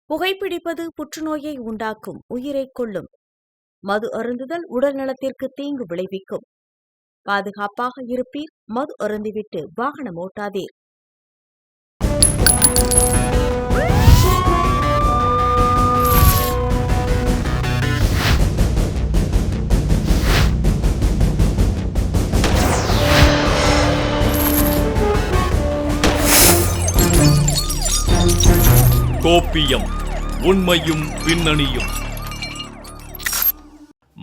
புகைப்பிடிப்பது புற்றுநோயை உண்டாக்கும், உயிரைக் கொல்லும். மது அருந்துதல் உடல் நலத்திற்கு தீங்கு விளைவிக்கும். பாதுகாப்பாக இருப்பீர், மது அருந்திவிட்டு வாகனம் ஓட்டாதீர். கோப்பியம், உண்மையும் பின்னணியும்.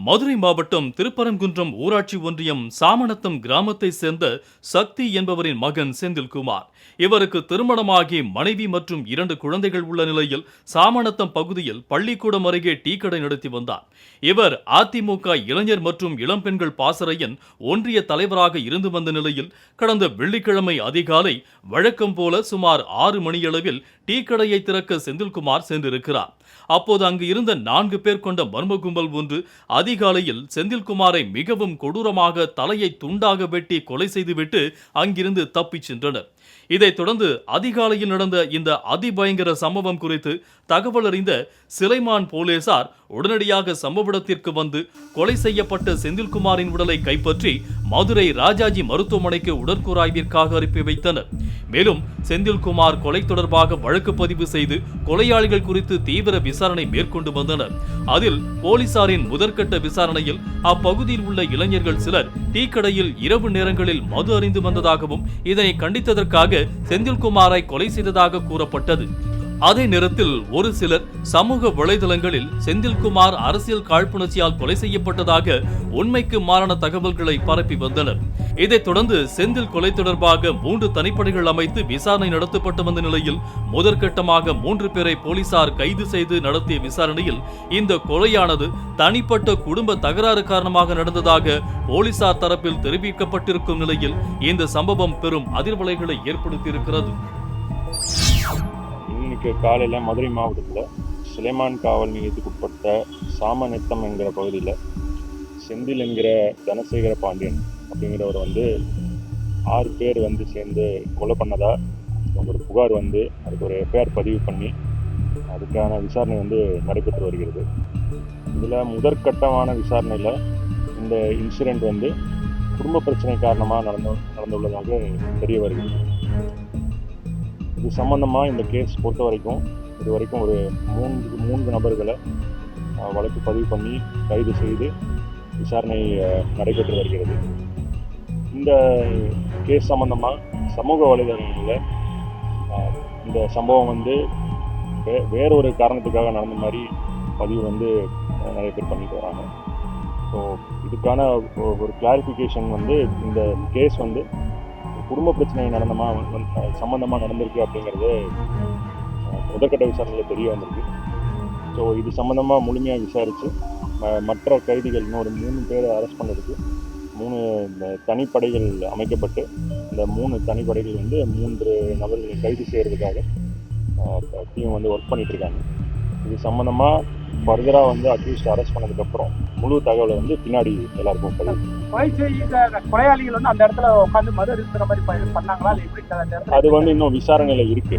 மதுரை மாவட்டம் திருப்பரங்குன்றம் ஊராட்சி ஒன்றியம் சாமநத்தம் கிராமத்தை சேர்ந்த சக்தி என்பவரின் மகன் செந்தில்குமார். இவருக்கு திருமணமாகி மனைவி மற்றும் 2 குழந்தைகள் உள்ள நிலையில் சாமநத்தம் பகுதியில் பள்ளிக்கூடம் அருகே டீ கடை நடத்தி வந்தார். இவர் அதிமுக இளைஞர் மற்றும் இளம்பெண்கள் பாசறையின் ஒன்றிய தலைவராக இருந்து வந்த நிலையில் கடந்த வெள்ளிக்கிழமை அதிகாலை வழக்கம் போல சுமார் 6 மணியளவில் டீ கடையை திறக்க செந்தில்குமார் சென்றிருக்கிறார். அப்போது அங்கு இருந்த 4 பேர் கொண்ட மர்ம கும்பல் ஒன்று அதிகாலையில் செந்தில்குமாரை மிகவும் கொடூரமாக தலையை துண்டாக வெட்டி கொலை செய்துவிட்டு அங்கிருந்து தப்பிச் சென்றனர். இதைத் தொடர்ந்து அதிகாலையில் நடந்த இந்த அதிபயங்கர சம்பவம் குறித்து தகவல் அறிந்த சிலைமான் போலீசார் உடனடியாக சம்பவ இடத்திற்கு வந்து கொலை செய்யப்பட்ட செந்தில்குமாரின் உடலை கைப்பற்றி மதுரை ராஜாஜி மருத்துவமனைக்கு உடற்கூறாய்விற்காக அனுப்பி வைத்தனர். மேலும் செந்தில்குமார் கொலை தொடர்பாக வழக்கு பதிவு செய்து கொலையாளிகள் குறித்து தீவிர விசாரணை மேற்கொண்டு வந்தனர். அதில் போலீசாரின் முதற்கட்ட விசாரணையில் அப்பகுதியில் உள்ள இளைஞர்கள் சிலர் டீ கடையில் இரவு நேரங்களில் மது அருந்தி வந்ததாகவும் இதனை கண்டித்ததற்காக செந்தில்குமாரை கொலை செய்ததாக கூறப்பட்டது. அதே நேரத்தில் ஒரு சிலர் சமூக வலைதளங்களில் செந்தில்குமார் அரசியல் காழ்ப்புணர்ச்சியால் கொலை செய்யப்பட்டதாக உண்மைக்கு மாறான தகவல்களை பரப்பி வந்தனர். இதைத் தொடர்ந்து செந்தில் கொலை தொடர்பாக 3 தனிப்படைகள் அமைத்து விசாரணை நடத்தப்பட்டு வந்த நிலையில் முதற்கட்டமாக 3 பேரை போலீசார் கைது செய்து நடத்திய விசாரணையில் இந்த கொலையானது தனிப்பட்ட குடும்ப தகராறு காரணமாக நடந்ததாக போலீசார் தரப்பில் தெரிவிக்கப்பட்டிருக்கும் நிலையில் இந்த சம்பவம் பெரும் அதிர்வலைகளை ஏற்படுத்தியிருக்கிறது. இன்னைக்கு காலையில் மதுரை மாவட்டத்தில் சிலைமான் காவல் நிலையத்துக்கு உட்பட்ட சாமநத்தம் என்கிற பகுதியில் செந்தில் என்கிற தனசேகர பாண்டியன் அப்படிங்கிறவர் 6 பேர் சேர்ந்து கொலை பண்ணதா ஒரு புகார் அதுக்கு ஒரு எஃப்ஐஆர் பதிவு பண்ணி அதுக்கான விசாரணை நடைபெற்று வருகிறது. இதில் முதற்கட்டமான விசாரணையில் இந்த இன்சிடெண்ட் குடும்ப பிரச்சனை காரணமாக நடந்துள்ளதாக தெரிய வருகிறது. இது சம்பந்தமாக இந்த கேஸ் பொறுத்த வரைக்கும் இதுவரைக்கும் ஒரு 3 நபர்களை வழக்கு பதிவு பண்ணி கைது செய்து விசாரணை நடைபெற்று வருகிறது. இந்த கேஸ் சம்பந்தமாக சமூக வலைதளங்களில் இந்த சம்பவம் வேறொரு காரணத்துக்காக நடந்த மாதிரி பதிவு நிறைய பேர் பண்ணிட்டு வராங்க. ஸோ இதுக்கான ஒரு கிளாரிஃபிகேஷன் இந்த கேஸ் குடும்ப பிரச்சனை சம்பந்தமாக நடந்திருக்கு அப்படிங்கிறது முதற்கட்ட விசாரணையில் தெரிய வந்திருக்கு. ஸோ இது சம்பந்தமாக முழுமையாக விசாரித்து மற்ற கைதிகள் இன்னொரு 3 பேரை அரெஸ்ட் பண்ணுறதுக்கு 3 தனிப்படைகள் அமைக்கப்பட்டு இந்த 3 தனிப்படைகள் 3 நபர்களை கைது செய்கிறதுக்காக டீம் ஒர்க் பண்ணிட்டு இருக்காங்க. இது சம்பந்தமாக ஃபர்தராக அக்யூஸ்ட் அரெஸ்ட் பண்ணதுக்கப்புறம் முழு தகவலை பின்னாடி எல்லாருக்கும் கொலையாளிகள் அந்த இடத்துல உட்காந்து மது அருந்துற மாதிரி பண்ணாங்களா? அது இன்னும் விசாரணையில் இருக்கு.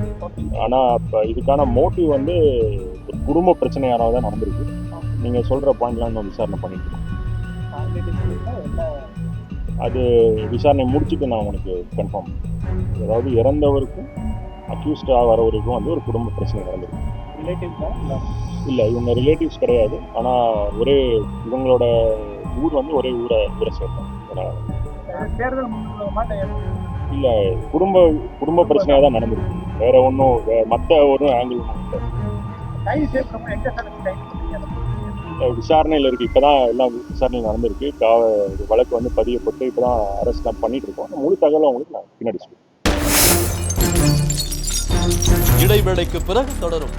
ஆனால் இப்போ இதுக்கான மோட்டிவ் ஒரு குடும்ப பிரச்சனையானதாக தான் நடந்திருக்கு. நீங்கள் சொல்கிற பாயிண்ட்லாம் இன்னும் விசாரணை பண்ணிட்டு இருக்கோம். அது விசாரணை முடிச்சுட்டு நான் உனக்கு கன்ஃபார்ம். அதாவது இறந்தவருக்கும் அக்யூஸ்டாக வரவருக்கும் ஒரு குடும்ப பிரச்சனை நடந்திருக்கு. இல்லை, இவங்க ரிலேட்டிவ்ஸ் கிடையாது. ஆனால் இவங்களோட ஊர் ஒரே ஊரை சேர்ந்தாங்க. இல்லை, குடும்ப பிரச்சனையாக தான் நடந்திருக்கு. வேற ஒன்றும் மற்ற ஒரு ஆங்கிள் விசாரணையில் இருக்குது. இப்போ தான் எல்லாம் விசாரணையில் நடந்திருக்கு. வழக்கு பதியப்பட்டு இப்போ தான் அரெஸ்ட் பண்ணிட்டு இருக்கோம். முழு தகவலை உங்களுக்கு நான் பின்னாடி சொல்லுவேன். இடைவேளைக்கு பிறகு தொடரும்.